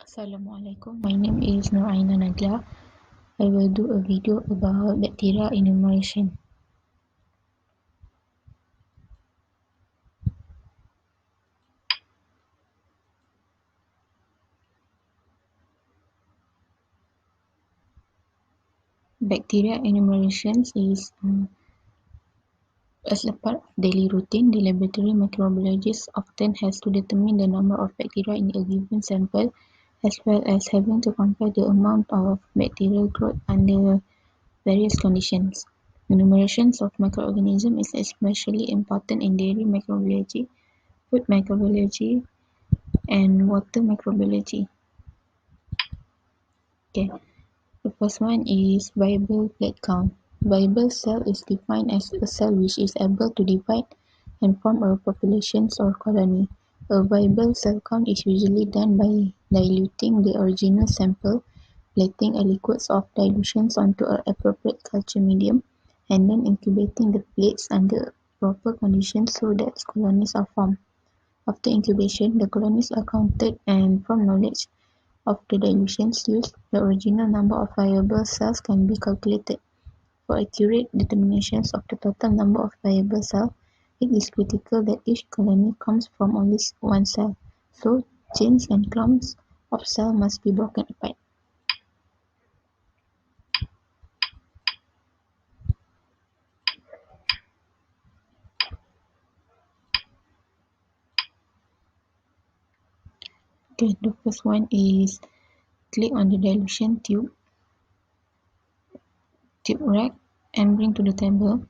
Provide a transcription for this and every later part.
Assalamualaikum. My name is Nuraina Nagla. I will do a video about bacteria enumeration. Bacteria enumeration is as a part of daily routine. The laboratory microbiologist often has to determine the number of bacteria in a given sample, as well as having to compare the amount of bacterial growth under various conditions. Enumerations of microorganisms is especially important in dairy microbiology, food microbiology, and water microbiology. Okay. The first one is viable plate count. Viable cell is defined as a cell which is able to divide and form a population or colony. A viable cell count is usually done by diluting the original sample, plating a liquid of dilutions onto an appropriate culture medium, and then incubating the plates under proper conditions so that colonies are formed. After incubation, the colonies are counted, and from knowledge of the dilutions used, the original number of viable cells can be calculated. For accurate determinations of the total number of viable cells, it is critical that each colony comes from only one cell, so chains and clumps of cells must be broken apart. Okay, the first one is click on the dilution tube rack and bring to the table,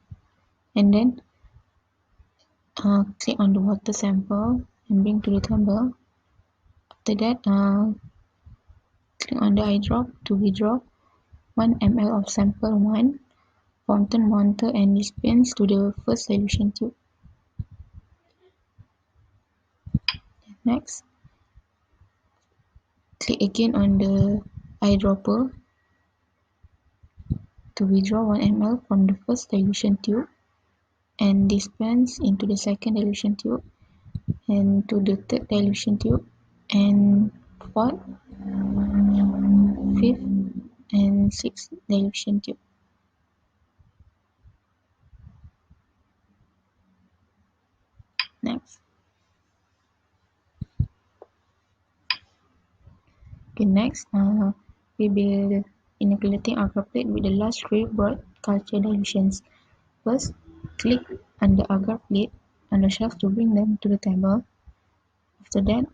and then click on the water sample and bring to the table. After that, click on the eye drop to withdraw 1 ml of sample 1, fountain water and dispense to the first solution tube. Next, click again on the eyedropper to withdraw 1 ml from the first dilution tube and dispense into the second dilution tube and to the third dilution tube and fourth, fifth and sixth dilution tube. Next. Okay, next, we will inoculating agar plate with the last 3 broad culture dilutions. First, click on the agar plate on the shelf to bring them to the table. After that,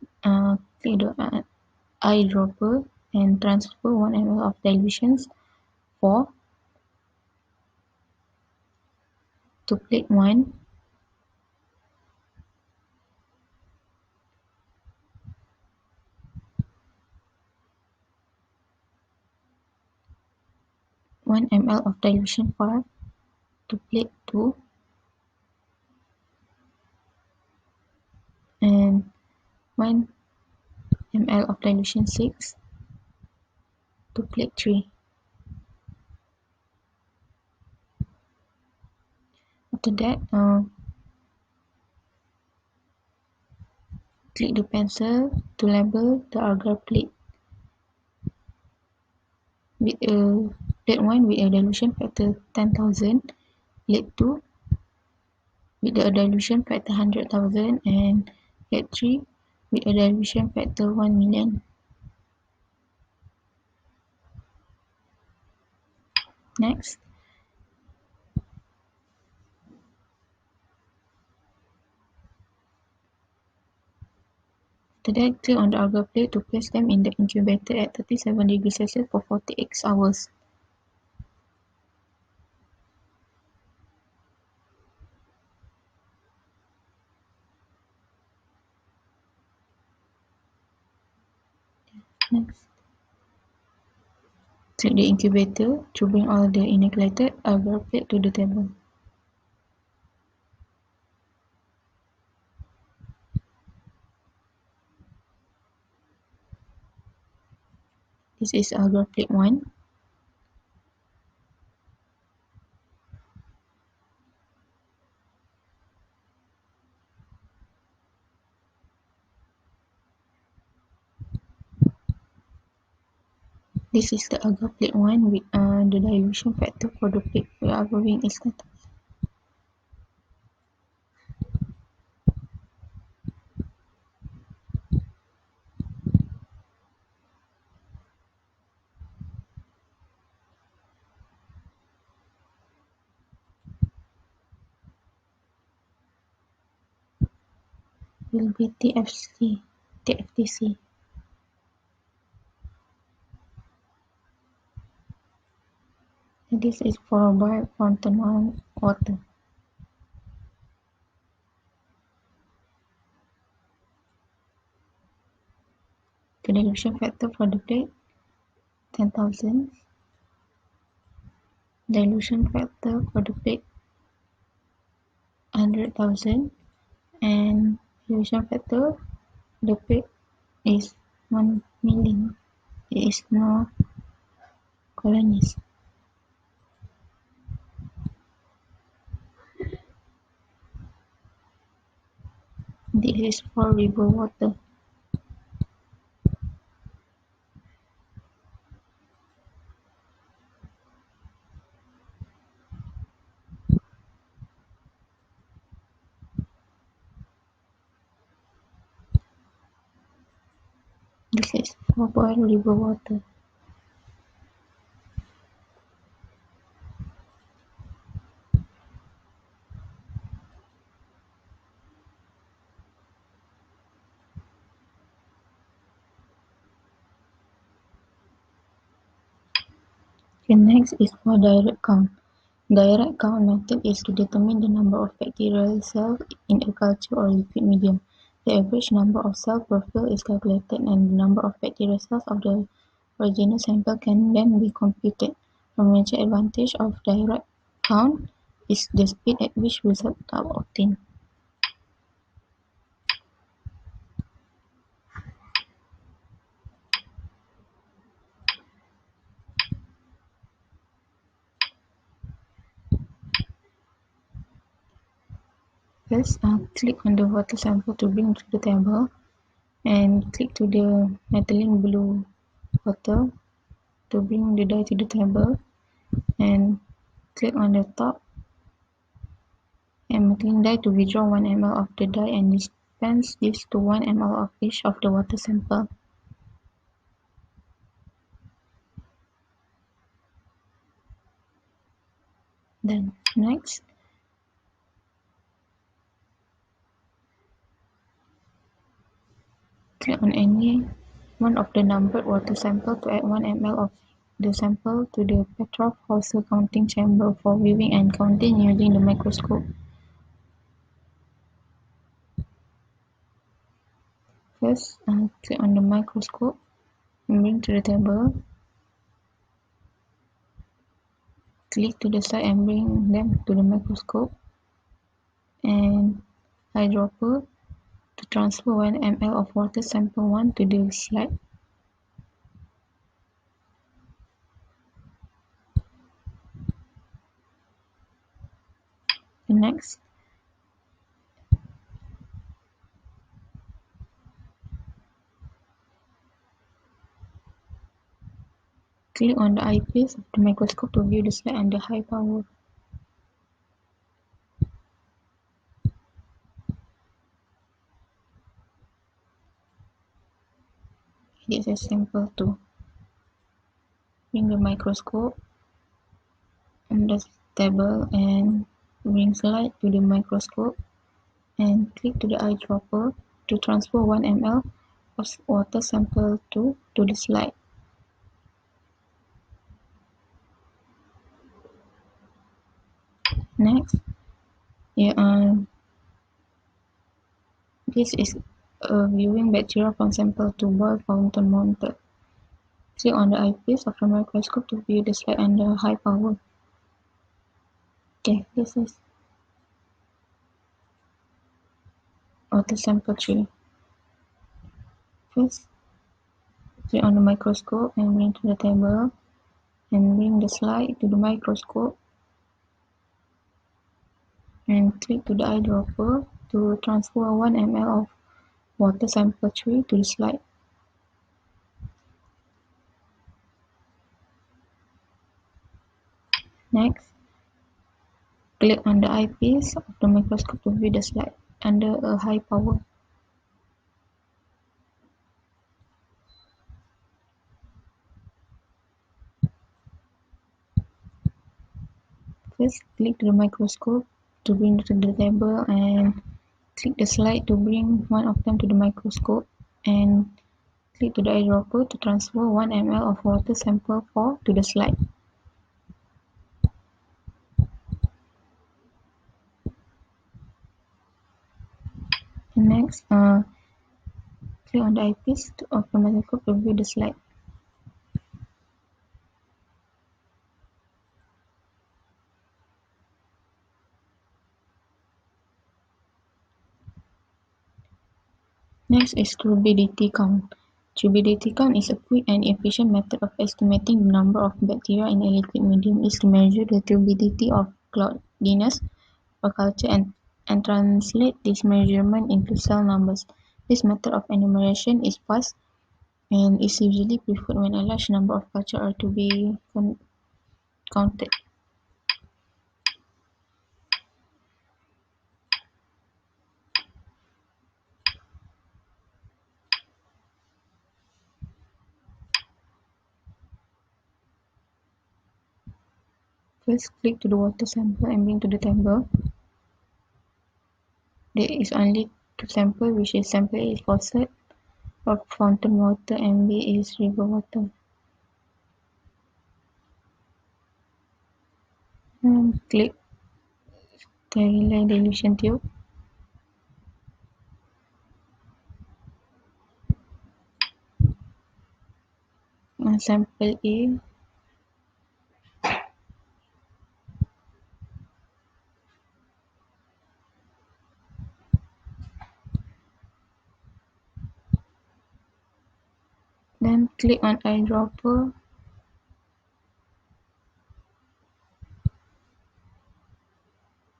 click the eyedropper and transfer 1 ml of dilutions 4 to plate 1. One ml of dilution 5 to plate 2 and 1 ml of dilution 6 to plate 3. After that, click the pencil to label the agar plate with plate 1 with a dilution factor 10,000, plate 2 with a dilution factor 100,000 and plate 3 with a dilution factor 1 million. Next, after that, click on the agar plate to place them in the incubator at 37 degrees Celsius for 48 hours. Next, click the incubator to bring all the inoculated agar plate to the table. This is agar plate 1. This is the agar plate 1 with the dilution factor for the plate we are going is 10,000. Will be TFTC. This is for bar fountain water. The dilution factor for the plate 10,000. Dilution factor for the plate 100,000, and dilution factor the plate is 1 million. There is no colonies. This is for river water. This is for boiled river water. The next is for direct count. Direct count method is to determine the number of bacterial cells in a culture or liquid medium. The average number of cells per field is calculated, and the number of bacterial cells of the original sample can then be computed. A major advantage of direct count is the speed at which results are obtained. First, click on the water sample to bring to the table, and click to the methylene blue water to bring the dye to the table, and click on the top and methylene dye to withdraw 1 ml of the dye and dispense this to 1 ml of each of the water sample. Then next, click on any one of the numbered water sample to add 1 ml of the sample to the Petrov Hauser counting chamber for viewing and counting using the microscope. First, click on the microscope and bring to the table. Click to the side and bring them to the microscope, and eyedropper to transfer 1 ml of water sample 1 to the slide. Next, click on the eyepiece of the microscope to view the slide under high power. It is simple to bring the microscope on the table and bring slide to the microscope, and click to the eyedropper to transfer 1 ml of water sample 2 to the slide. Next, this is a viewing bacteria from sample 2 boil fountain mounted. Click on the eyepiece of the microscope to view the slide under high power. Okay, this is water sample 3. First, click on the microscope and bring to the table, and bring the slide to the microscope, and click to the eyedropper to transfer 1 ml of water sample 3 to the slide. Next, click on the eyepiece of the microscope to view the slide under a high power. First, click the microscope to bring it to the table and click the slide to bring one of them to the microscope, and click to the eyedropper to transfer 1 ml of water sample to the slide. And next, click on the eyepiece of the microscope to view the slide. Next is turbidity count. Turbidity count is a quick and efficient method of estimating the number of bacteria in a liquid medium. It is to measure the turbidity of cloudiness of a culture and translate this measurement into cell numbers. This method of enumeration is fast and is usually preferred when a large number of cultures are to be counted. First, click to the water sample and bring to the table. There is only two samples, which is sample A is faucet or fountain water and B is river water. And click sterilize dilution tube. Sample A. Then click on eyedropper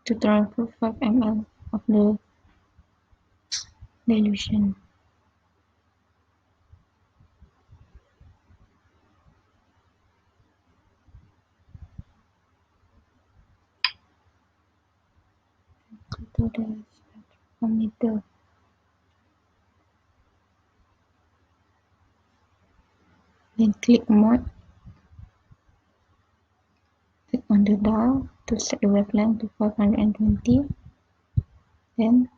to transfer 5 ml of the dilution. Go to the spectrometer. Then click mode. Click on the dial to set the wavelength to 520. Then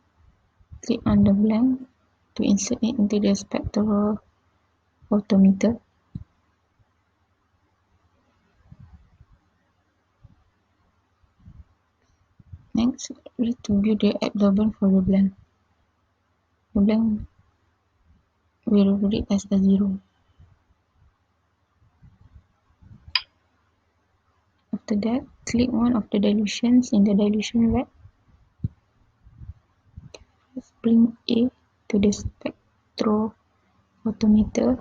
click on the blank to insert it into the spectrophotometer. Next, read to view the absorbance for the blank. The blank will read as a 0. After that, click one of the dilutions in the dilution rack. Let's bring A to the spectrophotometer.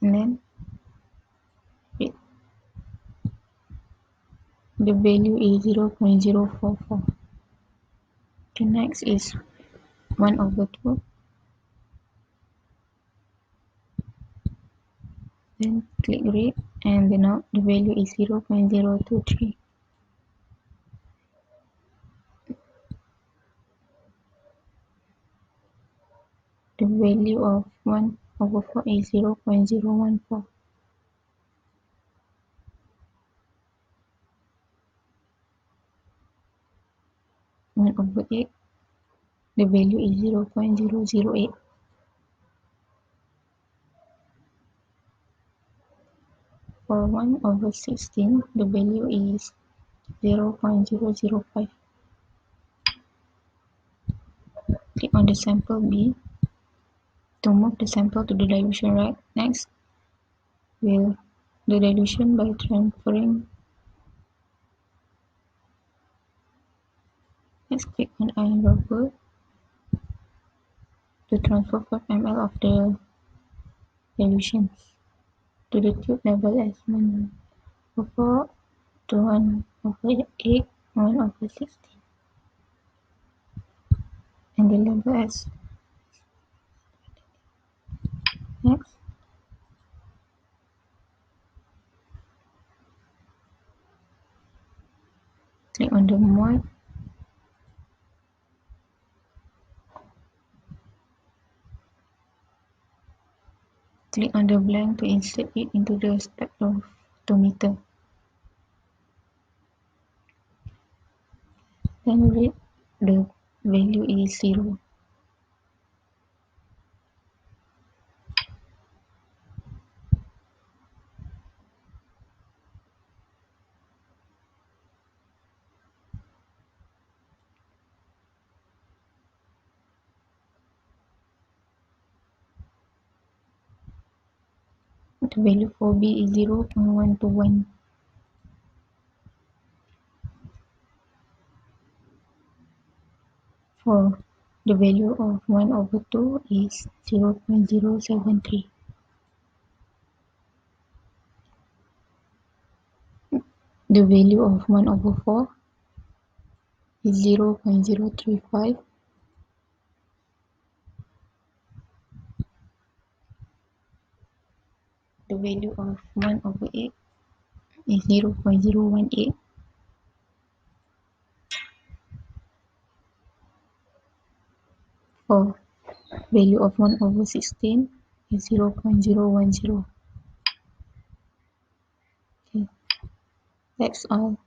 And then read. The value is 0.044. The next is 1/2. Then click read and now the value is 0.023. The value of 1/4 is 0.014. 1/8, the value is 0.008. For 1/16, the value is 0.005. Click on the sample B to move the sample to the dilution rack. Next, we'll the dilution by transferring. Let's click on eyedropper to transfer 5 ml of the dilutions to the tube level as 1/4 to 1/8, 1/16, and the level as. Next, on the mod, click on the blank to insert it into the spectrophotometer. Then read the value is 0. The value for B is 0.121. For the value of 1 over 2 is 0.073. The value of 1 over 4 is 0.035. The value of 1 over 8 is 0.018. For value of 1 over 16 is 0.010. Okay, that's all.